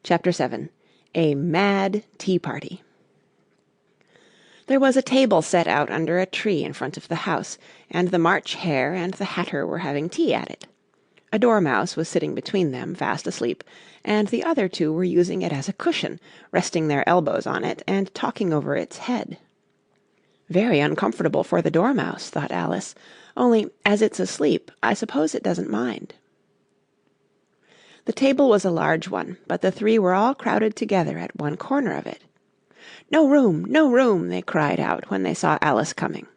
Chapter 7. A Mad Tea Party. There was a table set out under a tree in front of the house, and the March Hare and the Hatter were having tea at it. A Dormouse was sitting between them, fast asleep, and the other two were using it as a cushion, resting their elbows on it and talking over its head. Very uncomfortable for the Dormouse, thought Alice, only as it's asleep, I suppose it doesn't mind. The table was a large one, but the three were all crowded together at one corner of it. "No room, no room!" they cried out when they saw Alice coming.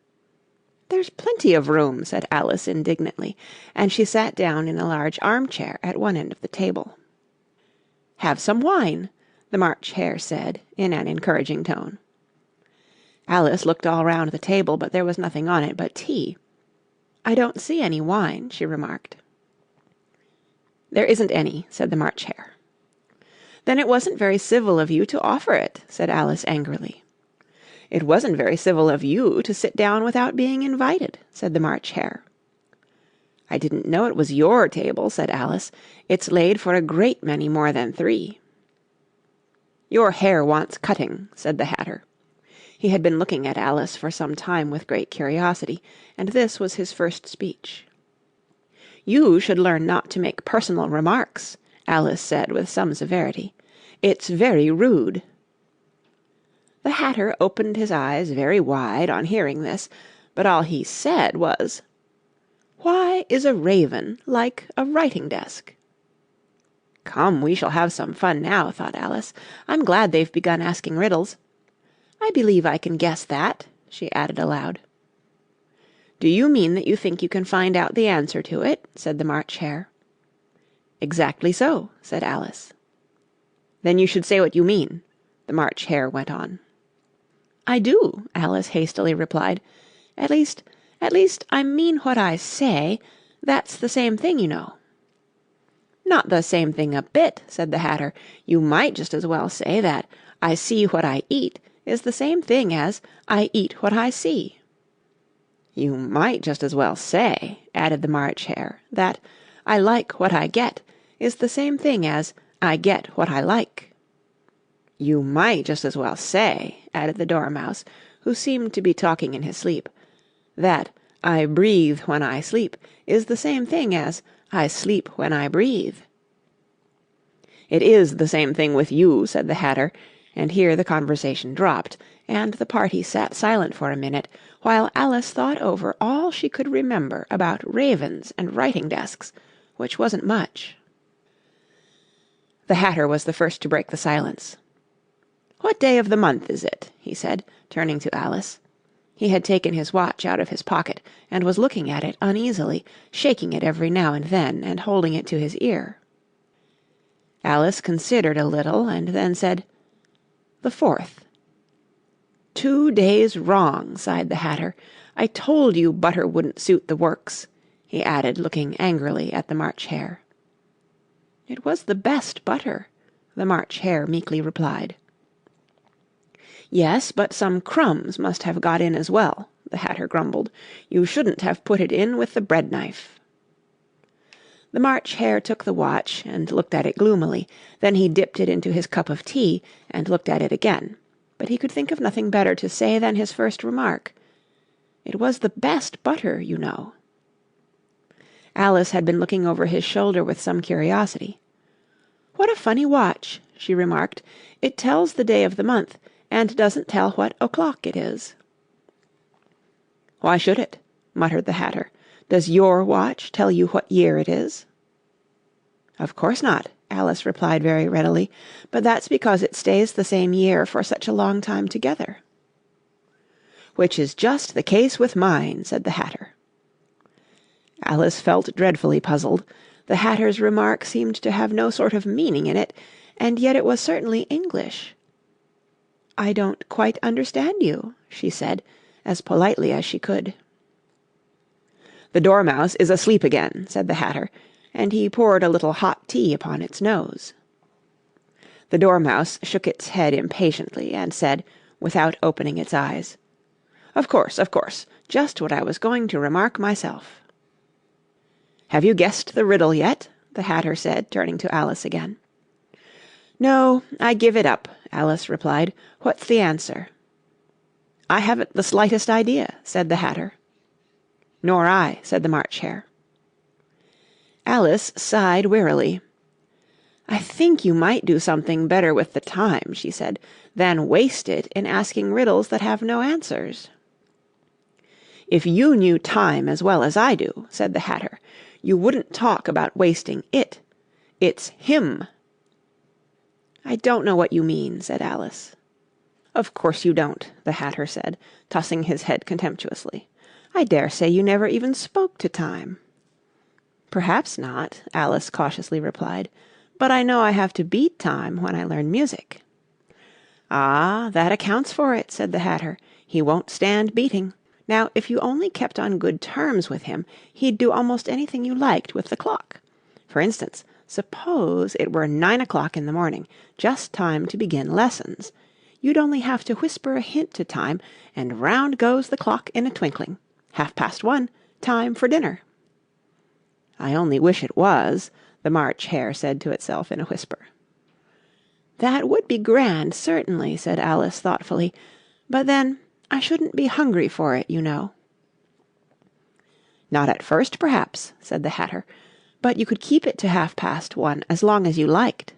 "There's plenty of room," said Alice indignantly, and she sat down in a large armchair at one end of the table. "Have some wine," the March Hare said in an encouraging tone. Alice looked all round the table, but there was nothing on it but tea. "I don't see any wine," she remarked. "There isn't any," said the March Hare. "Then it wasn't very civil of you to offer it," said Alice angrily. "It wasn't very civil of you to sit down without being invited," said the March Hare. "I didn't know it was your table," said Alice. "It's laid for a great many more than three." "Your hair wants cutting," said the Hatter. He had been looking at Alice for some time with great curiosity, and this was his first speech. "You should learn not to make personal remarks," Alice said with some severity. "It's very rude." The Hatter opened his eyes very wide on hearing this, but all he said was, "Why is a raven like a writing-desk?" "Come, we shall have some fun now," thought Alice. "I'm glad they've begun asking riddles. I believe I can guess that," she added aloud. "Do you mean that you think you can find out the answer to it?" said the March Hare. "Exactly so," said Alice. "Then you should say what you mean," the March Hare went on. "I do," Alice hastily replied. At least, I mean what I say. That's the same thing, you know." "Not the same thing a bit," said the Hatter. "You might just as well say that I see what I eat is the same thing as I eat what I see." "You might just as well say," added the March Hare, "that I like what I get is the same thing as I get what I like." "You might just as well say," added the Dormouse, who seemed to be talking in his sleep, "that I breathe when I sleep is the same thing as I sleep when I breathe." "It is the same thing with you," said the Hatter, and here the conversation dropped, and the party sat silent for a minute, while Alice thought over all she could remember about ravens and writing-desks, which wasn't much. The Hatter was the first to break the silence. "What day of the month is it?" he said, turning to Alice. He had taken his watch out of his pocket, and was looking at it uneasily, shaking it every now and then, and holding it to his ear. Alice considered a little, and then said, "The 4th." "2 days wrong," sighed the Hatter. "I told you butter wouldn't suit the works," he added, looking angrily at the March Hare. "It was the best butter," the March Hare meekly replied. "Yes, but some crumbs must have got in as well," the Hatter grumbled. "You shouldn't have put it in with the bread-knife." The March Hare took the watch and looked at it gloomily. Then he dipped it into his cup of tea and looked at it again. But he could think of nothing better to say than his first remark. "It was the best butter, you know." Alice had been looking over his shoulder with some curiosity. "What a funny watch," she remarked. "It tells the day of the month, and doesn't tell what o'clock it is." "Why should it?" muttered the Hatter. "Does your watch tell you what year it is?" "Of course not," Alice replied very readily, "but that's because it stays the same year for such a long time together." "Which is just the case with mine," said the Hatter. Alice felt dreadfully puzzled. The Hatter's remark seemed to have no sort of meaning in it, and yet it was certainly English. "I don't quite understand you," she said, as politely as she could. "The Dormouse is asleep again," said the Hatter, and he poured a little hot tea upon its nose. The Dormouse shook its head impatiently, and said, without opening its eyes, Of course, just what I was going to remark myself." "Have you guessed the riddle yet?" the Hatter said, turning to Alice again. "No, I give it up," Alice replied. "What's the answer?" "I haven't the slightest idea," said the Hatter. "Nor I," said the March Hare. Alice sighed wearily. "I think you might do something better with the time," she said, "than waste it in asking riddles that have no answers." "If you knew time as well as I do," said the Hatter, "you wouldn't talk about wasting it. It's him." "I don't know what you mean," said Alice. "Of course you don't," the Hatter said, tossing his head contemptuously. "I dare say you never even spoke to time." "Perhaps not," Alice cautiously replied, "but I know I have to beat time when I learn music." "Ah, that accounts for it," said the Hatter. "He won't stand beating. Now, if you only kept on good terms with him, he'd do almost anything you liked with the clock. For instance, suppose it were 9 o'clock in the morning, just time to begin lessons. You'd only have to whisper a hint to time, and round goes the clock in a twinkling. 1:30, time for dinner." "I only wish it was," the March Hare said to itself in a whisper. "That would be grand, certainly," said Alice thoughtfully, "but then I shouldn't be hungry for it, you know." "Not at first, perhaps," said the Hatter, "but you could keep it to 1:30 as long as you liked."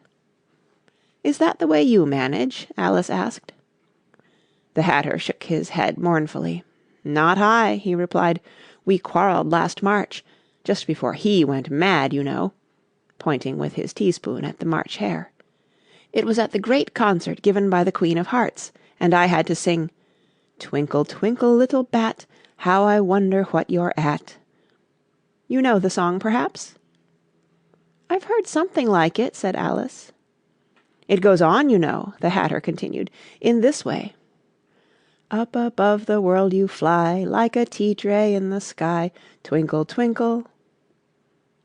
"Is that the way you manage?" Alice asked. The Hatter shook his head mournfully. "Not I," he replied. "We quarrelled last March, just before he went mad, you know," pointing with his teaspoon at the March Hare. "It was at the great concert given by the Queen of Hearts, and I had to sing, 'Twinkle, twinkle, little bat, how I wonder what you're at.' You know the song, perhaps?" "I've heard something like it," said Alice. "It goes on, you know," the Hatter continued, "in this way. Up above the world you fly, like a tea-tray in the sky, twinkle, twinkle."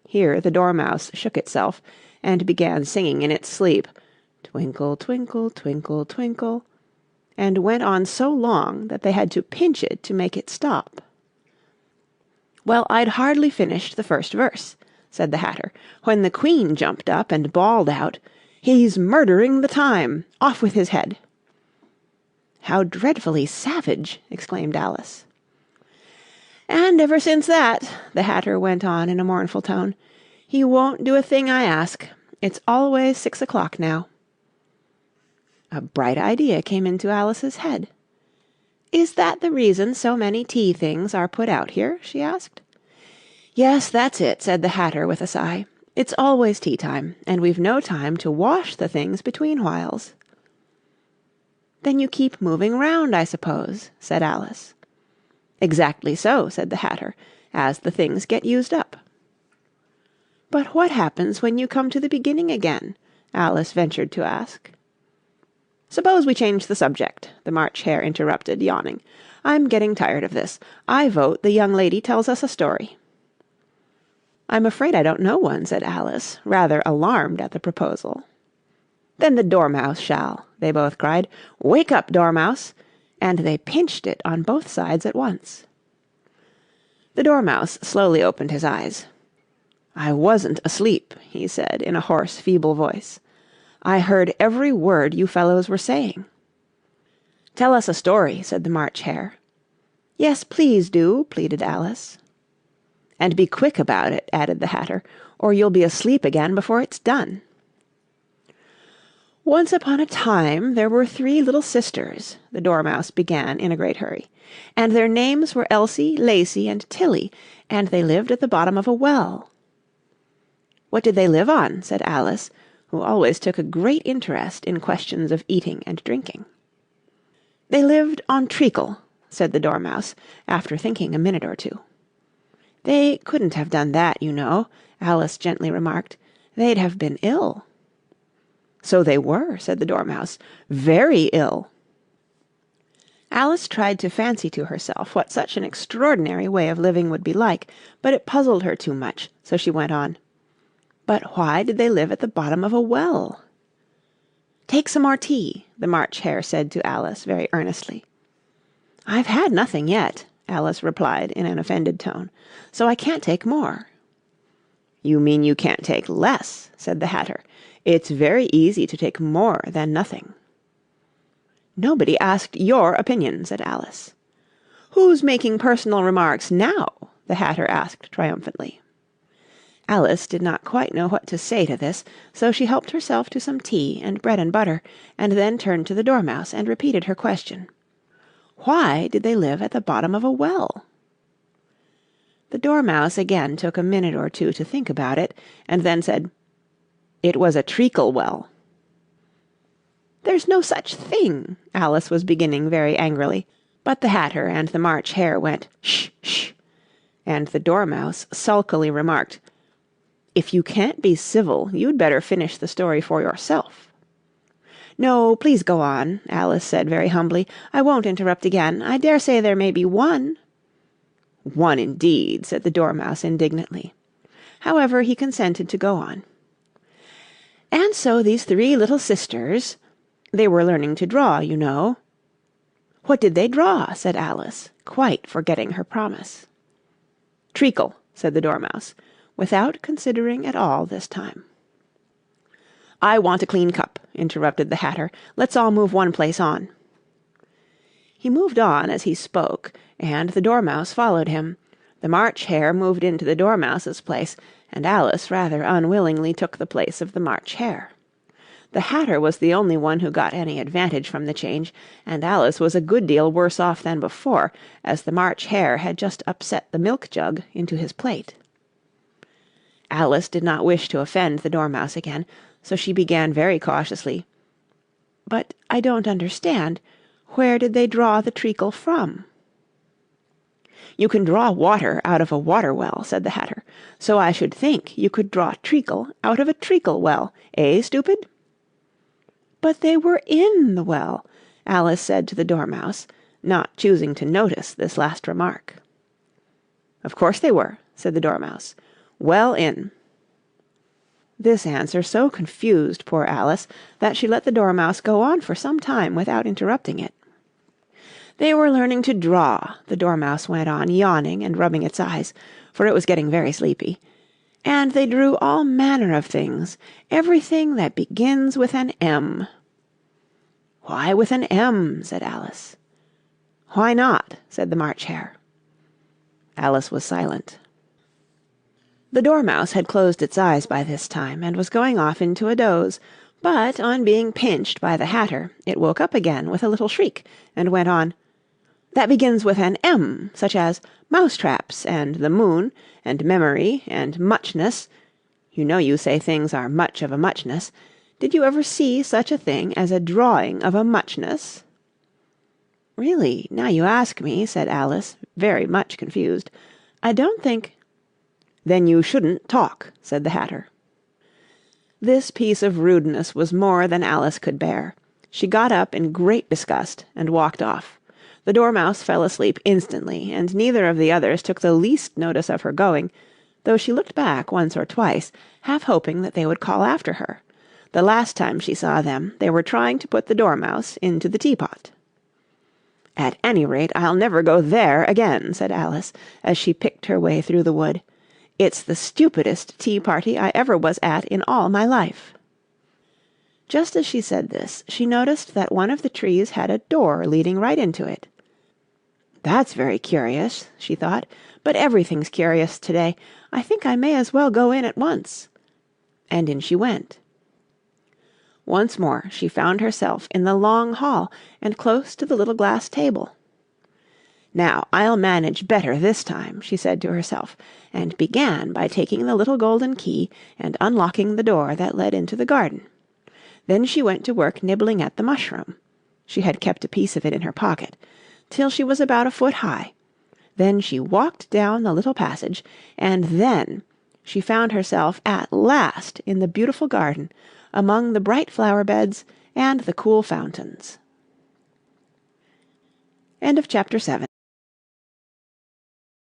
Here the Dormouse shook itself, and began singing in its sleep, "Twinkle, twinkle, twinkle, twinkle," and went on so long that they had to pinch it to make it stop. "Well, I'd hardly finished the first verse," said the Hatter, "when the Queen jumped up and bawled out, 'He's murdering the time! Off with his head!'" "How dreadfully savage!" exclaimed Alice. "And ever since that," the Hatter went on in a mournful tone, "he won't do a thing I ask. It's always 6 o'clock now." A bright idea came into Alice's head. "Is that the reason so many tea things are put out here?" she asked. "Yes, that's it," said the Hatter with a sigh. "It's always tea time, and we've no time to wash the things between whiles." "Then you keep moving round, I suppose," said Alice. "Exactly so," said the Hatter, "as the things get used up." "But what happens when you come to the beginning again?" Alice ventured to ask. "Suppose we change the subject," the March Hare interrupted, yawning. "I'm getting tired of this. I vote the young lady tells us a story." "I'm afraid I don't know one," said Alice, rather alarmed at the proposal. "Then the Dormouse shall," they both cried. "Wake up, Dormouse!" and they pinched it on both sides at once. The Dormouse slowly opened his eyes. "I wasn't asleep," he said in a hoarse, feeble voice. "I heard every word you fellows were saying." "Tell us a story," said the March Hare. "Yes, please do," pleaded Alice. "And be quick about it," added the Hatter, "or you'll be asleep again before it's done." "Once upon a time there were 3 little sisters," the Dormouse began in a great hurry, "and their names were Elsie, Lacie, and Tilly, and they lived at the bottom of a well." "What did they live on?" said Alice, who always took a great interest in questions of eating and drinking. "They lived on treacle," said the Dormouse, after thinking a minute or two. "They couldn't have done that, you know," Alice gently remarked. "They'd have been ill." "So they were," said the Dormouse, "very ill." Alice tried to fancy to herself what such an extraordinary way of living would be like, but it puzzled her too much, so she went on. "But why did they live at the bottom of a well?" "Take some more tea," the March Hare said to Alice very earnestly. "I've had nothing yet," Alice replied in an offended tone, "so I can't take more." "You mean you can't take less," said the Hatter. "It's very easy to take more than nothing." "Nobody asked your opinion," said Alice. "Who's making personal remarks now?" the Hatter asked triumphantly. Alice did not quite know what to say to this, so she helped herself to some tea and bread and butter, and then turned to the Dormouse and repeated her question. Why did they live at the bottom of a well? The Dormouse again took a minute or two to think about it, and then said, "It was a treacle well." "There's no such thing," Alice was beginning very angrily, but the Hatter and the March Hare went, "Shh, shh," and the Dormouse sulkily remarked, "If you can't be civil, you'd better finish the story for yourself." "No, please go on," Alice said very humbly. "I won't interrupt again. I dare say there may be one." "One indeed," said the Dormouse indignantly. However, he consented to go on. "And so these three little sisters, they were learning to draw, you know." "What did they draw?" said Alice, quite forgetting her promise. "Treacle," said the Dormouse, without considering at all this time. "I want a clean cup," interrupted the Hatter. "Let's all move one place on." He moved on as he spoke, and the Dormouse followed him. The March Hare moved into the Dormouse's place, and Alice rather unwillingly took the place of the March Hare. The Hatter was the only one who got any advantage from the change, and Alice was a good deal worse off than before, as the March Hare had just upset the milk jug into his plate. Alice did not wish to offend the Dormouse again, so she began very cautiously, "But I don't understand. Where did they draw the treacle from?" "You can draw water out of a water well," said the Hatter, "so I should think you could draw treacle out of a treacle well, eh, stupid?" "But they were in the well," Alice said to the Dormouse, not choosing to notice this last remark. "Of course they were," said the Dormouse, "well in." This answer so confused poor Alice that she let the Dormouse go on for some time without interrupting it. "They were learning to draw," the Dormouse went on, yawning and rubbing its eyes, for it was getting very sleepy, "and they drew all manner of things, everything that begins with an M." "Why with an M?" said Alice. "Why not?" said the March Hare. Alice was silent. The Dormouse had closed its eyes by this time, and was going off into a doze, but on being pinched by the Hatter, it woke up again with a little shriek, and went on, "That begins with an M, such as mousetraps, and the moon, and memory, and muchness. You know you say things are much of a muchness. Did you ever see such a thing as a drawing of a muchness?" "Really, now you ask me," said Alice, very much confused, "I don't think—" "Then you shouldn't talk," said the Hatter. This piece of rudeness was more than Alice could bear. She got up in great disgust and walked off. The Dormouse fell asleep instantly, and neither of the others took the least notice of her going, though she looked back once or twice, half hoping that they would call after her. The last time she saw them, they were trying to put the Dormouse into the teapot. "At any rate, I'll never go there again," said Alice, as she picked her way through the wood. "It's the stupidest tea-party I ever was at in all my life." Just as she said this, she noticed that one of the trees had a door leading right into it. "That's very curious," she thought, "but everything's curious to-day. I think I may as well go in at once." And in she went. Once more she found herself in the long hall, and close to the little glass table. "Now I'll manage better this time," she said to herself, and began by taking the little golden key and unlocking the door that led into the garden. Then she went to work nibbling at the mushroom (she had kept a piece of it in her pocket) till she was about a foot high. Then she walked down the little passage, and then she found herself at last in the beautiful garden, among the bright flower beds and the cool fountains. End of chapter 7.